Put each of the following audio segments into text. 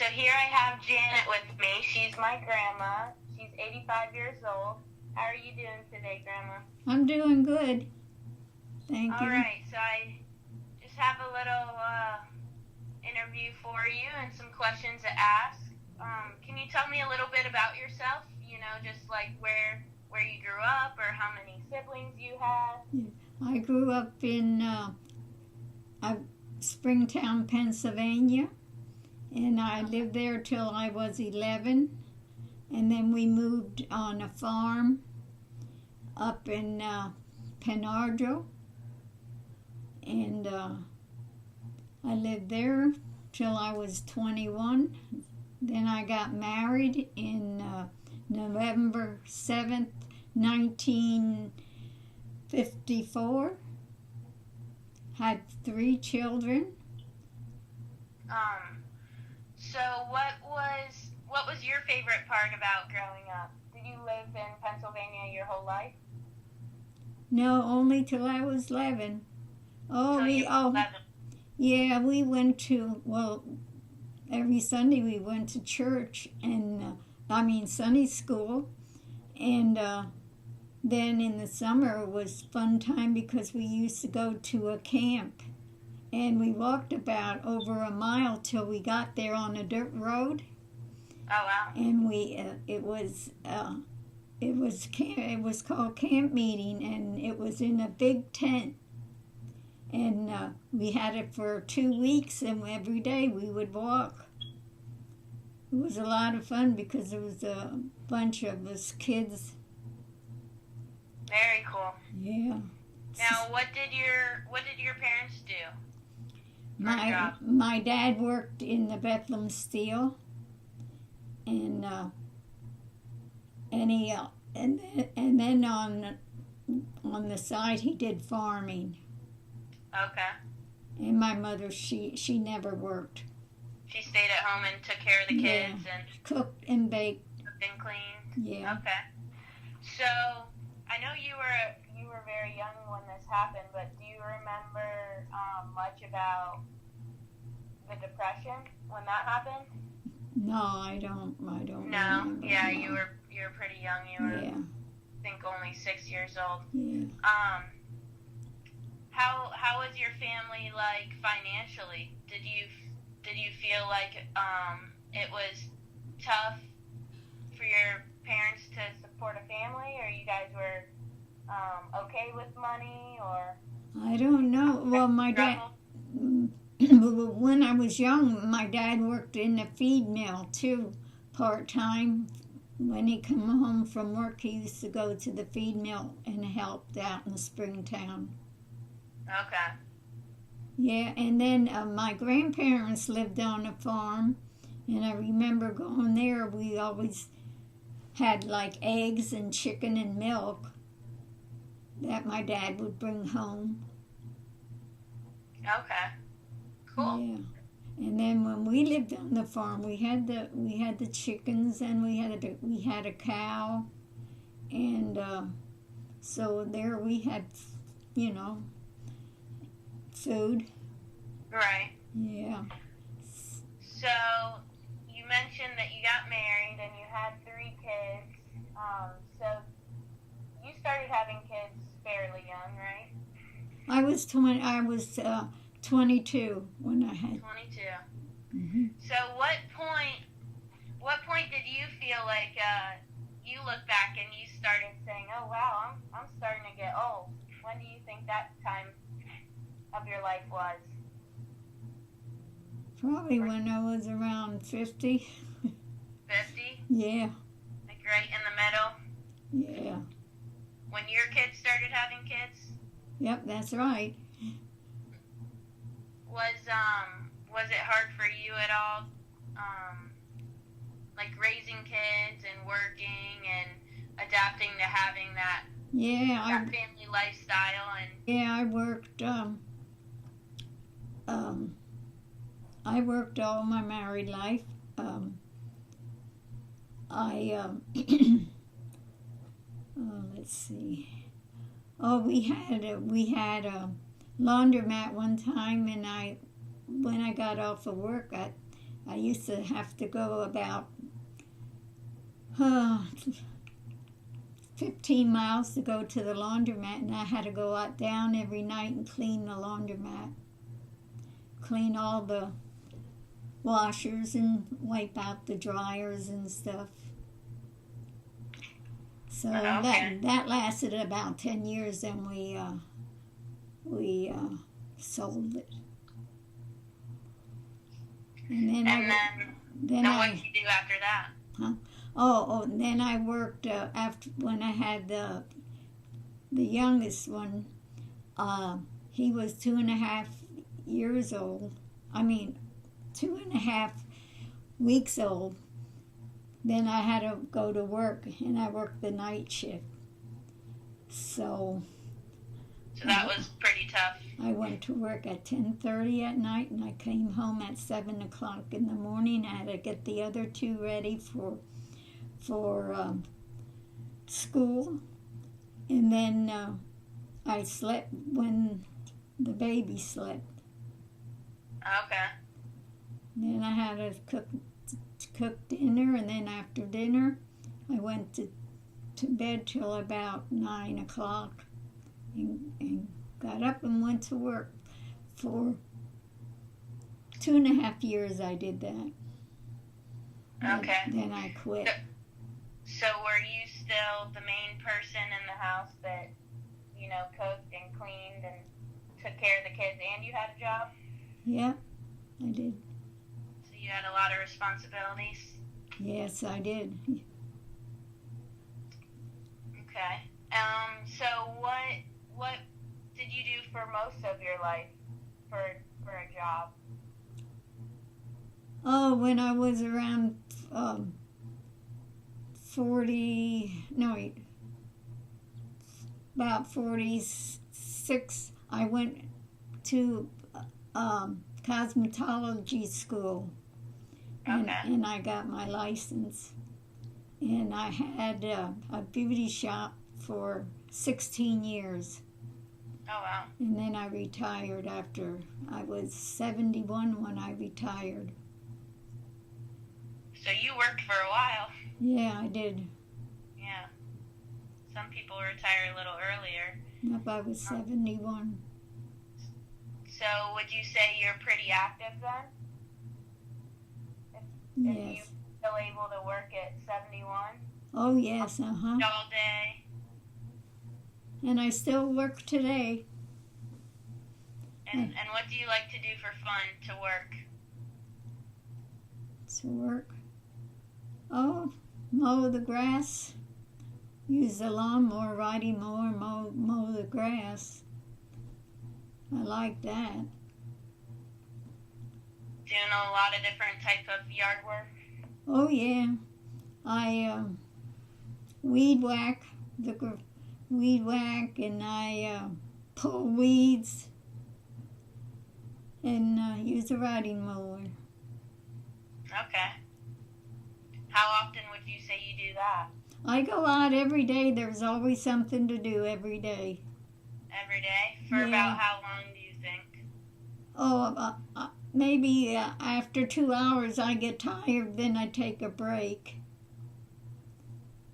so here I have Janet with me. She's my grandma. She's 85 years old. How are you doing today, Grandma? I'm doing good. Thank you. All right, so I just have a little interview for you and some questions to ask. Can you tell me a little bit about yourself? You know, just like where you grew up or how many siblings you had? I grew up in Springtown, Pennsylvania, and I lived there till I was 11, and then we moved on a farm up in Penardo, and I lived there till I was 21. Then I got married in November 7th, 1954. Had 3 children. So what was your favorite part about growing up? Did you live in Pennsylvania your whole life? No, only till I was 11. Yeah, we went to, every Sunday we went to church and Sunday school, and then in the summer it was fun time because we used to go to a camp, and we walked about over a mile till we got there on a dirt road. Oh wow! And it was called camp meeting, and it was in a big tent, and we had it for 2 weeks, and every day we would walk. It was a lot of fun because there was a bunch of us kids. Very cool. Yeah. Now, what did your parents do? My dad worked in the Bethlehem Steel, and then on the side he did farming. Okay. And my mother, she never worked. She stayed at home and took care of the kids and cooked and baked. Cooked and cleaned. Yeah. Okay. So I know you were very young when this happened, but do you remember much about the Depression when that happened? No, I don't. No. Remember. Yeah, no. you were pretty young. You were, I think, only 6 years old. Yeah. How was your family like financially? Did you feel like it was tough for your parents to support a family, or you guys were okay with money, or? I don't know. Well, my dad, when I was young, my dad worked in a feed mill too, part-time. When he come home from work, he used to go to the feed mill and helped out in Springtown. Okay. Yeah, and then my grandparents lived on a farm, and I remember going there. We always had like eggs and chicken and milk that my dad would bring home. Okay. Cool. Yeah. And then when we lived on the farm, we had the chickens, and we had a cow, and so there we had, food. Right. Yeah. So you mentioned that you got married and you had 3 kids. So you started having kids fairly young, right? I was 22 when I had. 22. Mm-hmm. So what point did you feel like you look back and you started saying, "Oh wow, I'm starting to get old"? When do you think that time of your life was? Probably when I was around 50. 50? Yeah. Like right in the middle? Yeah. When your kids started having kids? Yep, that's right. Was it hard for you at all, like raising kids and working and adapting to having that family lifestyle? And yeah, I worked all my married life. Let's see. Oh, we had a laundromat one time, and when I got off of work, I used to have to go about 15 miles to go to the laundromat, and I had to go out down every night and clean the laundromat, clean all the washers and wipe out the dryers and stuff. So Okay. that lasted about 10 years, then we sold it. And then Then what did you do after that? and then I worked after when I had the youngest one. He was 2.5 years old. 2.5 weeks old. Then I had to go to work, and I worked the night shift. So that was pretty tough. I went to work at 10:30 at night, and I came home at 7 o'clock in the morning. I had to get the other two ready for school, and then I slept when the baby slept. Okay. Then I had to cook dinner, and then after dinner, I went to bed till about 9 o'clock, and got up and went to work. For 2.5 years I did that. Okay. Then I quit. So were you still the main person in the house that, cooked and cleaned and took care of the kids, and you had a job? Yeah, I did. So you had a lot of responsibilities? Yes, I did. Okay. So what did you do for most of your life for a job? Oh, when I was around 46, I went to cosmetology school, and I got my license. And I had a beauty shop for 16 years. Oh, wow. And then I retired after I was 71 when I retired. So you worked for a while. Yeah, I did. Yeah. Some people retire a little earlier. Yep, I was 71. So would you say you're pretty active then? If you still able to work at 71? Oh, yes, All day? And I still work today. And what do you like to do for fun to work? To work? Oh, mow the grass. Use the lawnmower, riding mower, mow the grass. I like that. Doing a lot of different types of yard work? Oh, yeah. I weed whack, and I pull weeds and use a riding mower. Okay. How often would you say you do that? I go out every day. There's always something to do every day. Every day? For about how long do you think? Oh, maybe after 2 hours I get tired, then I take a break.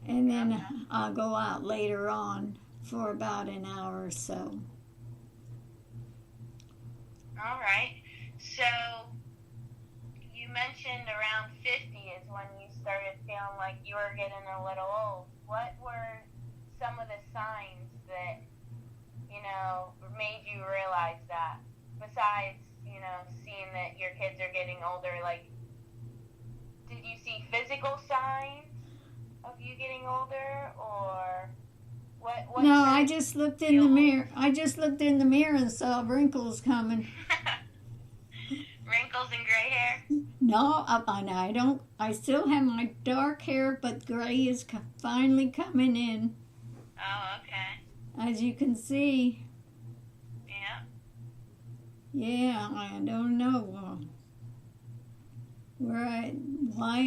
And then I'll go out later on for about an hour or so. All right. So you mentioned around 50 is when you started feeling like you were getting a little old. What were some of the signs that, made you realize that? Besides, seeing that your kids are getting older, like, did you see physical signs of you getting older, or what? No, I just looked in the mirror. I just looked in the mirror and saw wrinkles coming. Wrinkles and gray hair? No, I don't. I still have my dark hair, but gray is finally coming in. Oh, okay. As you can see. Yeah. Yeah, I don't know why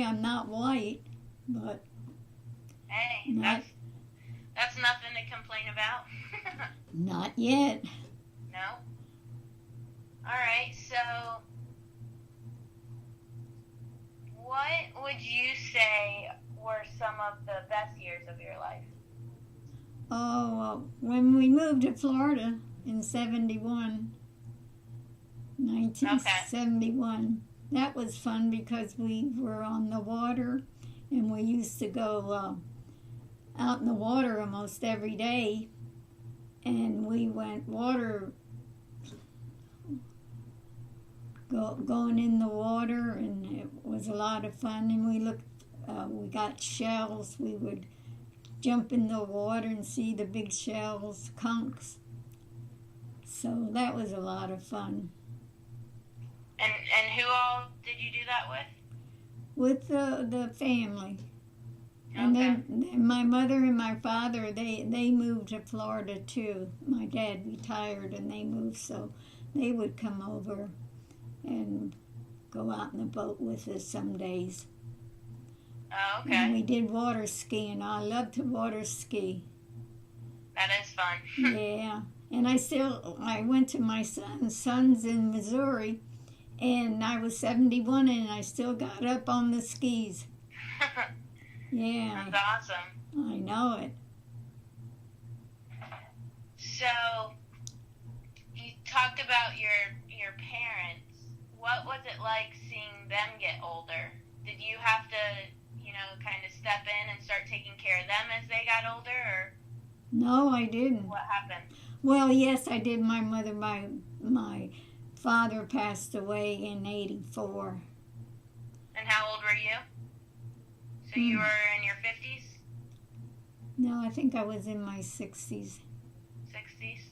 I'm not white, but hey, that's nothing to complain about. Not yet. No. All right. So would you say were some of the best years of your life? Oh, when we moved to Florida in 1971, that was fun because we were on the water and we used to go out in the water almost every day. And we went going in the water, and it was a lot of fun. And we got shells. We would jump in the water and see the big shells, conchs. So that was a lot of fun. And who all did you do that with? With the family. Okay. And then my mother and my father, they moved to Florida too. My dad retired and they moved, so they would come over and go out in the boat with us some days. Oh, okay. And we did water skiing. I love to water ski. That is fun. Yeah. And I went to my son's in Missouri, and I was 71 and I still got up on the skis. Yeah. That's awesome. I know it. So, you talked about your parents. What was it like seeing them get older? Did you have to, kind of step in and start taking care of them as they got older, or? No, I didn't. What happened? Well, yes, I did. My father passed away in 1984. And how old were you? So you were in your 50s? No, I think I was in my 60s. 60s?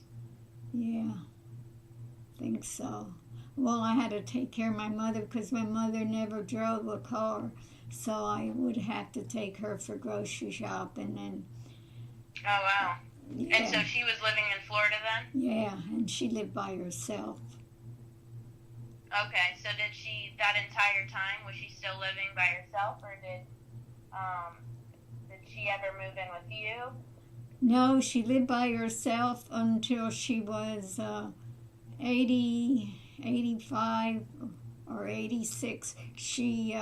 Yeah, I think so. Well, I had to take care of my mother because my mother never drove a car, so I would have to take her for grocery shopping and. Oh, wow. Yeah. And so she was living in Florida then? Yeah, and she lived by herself. Okay, so did she, that entire time, was she still living by herself, or did she ever move in with you? No, she lived by herself until she was 85 or 86. She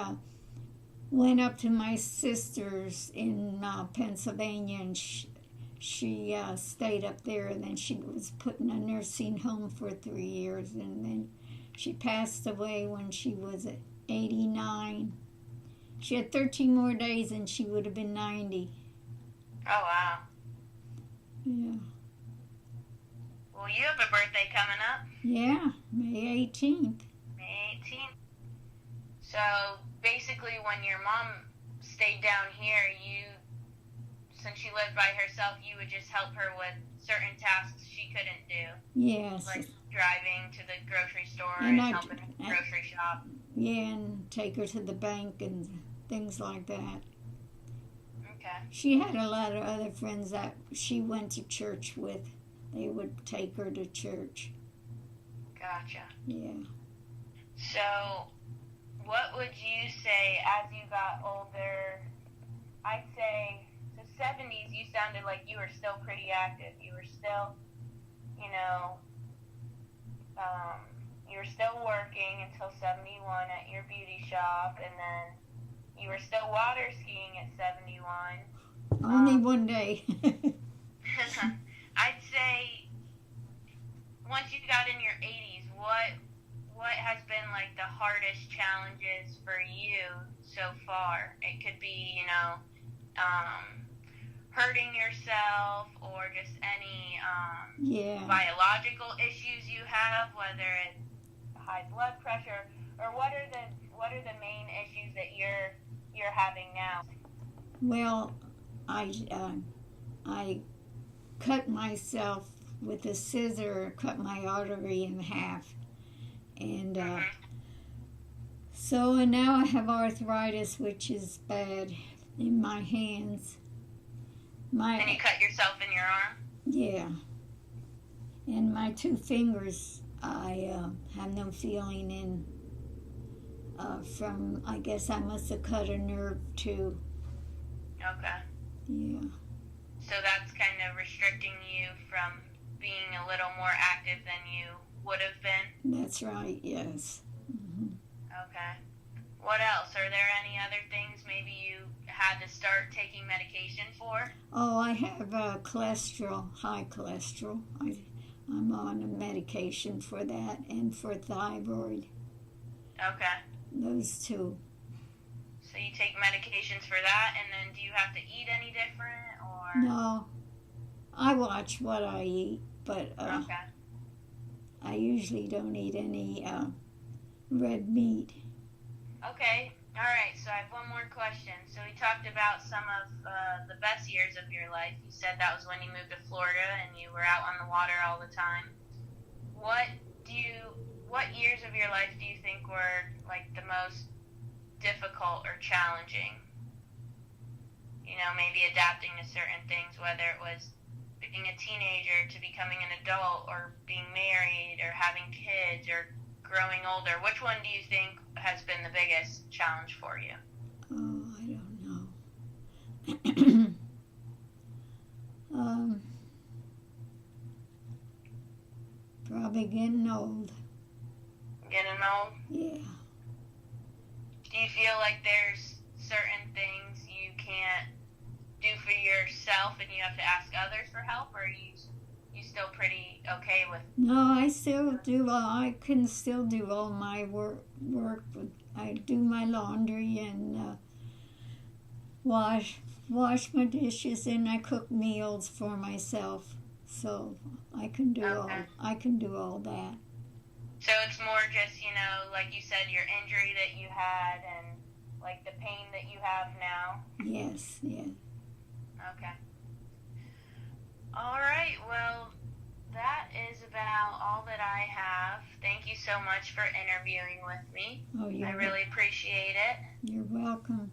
went up to my sister's in Pennsylvania, and she stayed up there, and then she was put in a nursing home for 3 years, and then she passed away when she was 89. She had 13 more days and she would have been 90. Oh, wow. Yeah. Well, you have a birthday coming up. Yeah, May 18th. May 18th. So, basically, when your mom stayed down here, since she lived by herself, you would just help her with certain tasks she couldn't do. Yes. Like driving to the grocery store And and helping at the grocery shop. Yeah, and take her to the bank and things like that. Okay. She had a lot of other friends that she went to church with. They would take her to church. Gotcha. Yeah. So, what would you say as you got older? I'd say the 70s, you sounded like you were still pretty active. You were still, you were still working until 71 at your beauty shop, and then you were still water skiing at 71. Only one day. I'd say once you got in your 80s, what has been like the hardest challenges for you so far? It could be, hurting yourself or just any biological issues you have, whether it's high blood pressure, or what are the main issues that you're having now? Well, I cut myself with a scissor, cut my artery in half, and and now I have arthritis, which is bad in my hands. And you cut yourself in your arm? Yeah. And my 2 fingers, I have no feeling in. I guess I must have cut a nerve too. Okay. Yeah. So that's kind of restricting you from being a little more active than you would have been? That's right, yes. Mm-hmm. Okay. What else? Are there any other things maybe you had to start taking medication for? Oh, I have cholesterol, high cholesterol. I'm on a medication for that and for thyroid. Okay. Those two. So you take medications for that, and then do you have to eat any different, or? No, I watch what I eat, but Okay. I usually don't eat any red meat. Okay. All right. So I have one more question. So we talked about some of the best years of your life. You said that was when you moved to Florida and you were out on the water all the time. What years of your life do you think were like the most difficult or challenging? You know, maybe adapting to certain things, whether it was being a teenager to becoming an adult, or being married, or having kids, or growing older. Which one do you think has been the biggest challenge for you? Oh, I don't know. Probably getting old. Getting old? Yeah. Do you feel like there's certain things you can't do for yourself and you have to ask others for help, or are you still pretty okay with? No, I still do. I can still do all my work. I do my laundry and wash my dishes, and I cook meals for myself. So I can do all that. So it's more just, you know, like you said, your injury that you had and like the pain that you have now. Yes, yes. Okay. All right. Well, that is about all that I have. Thank you so much for interviewing with me. Oh, I really appreciate it. You're welcome.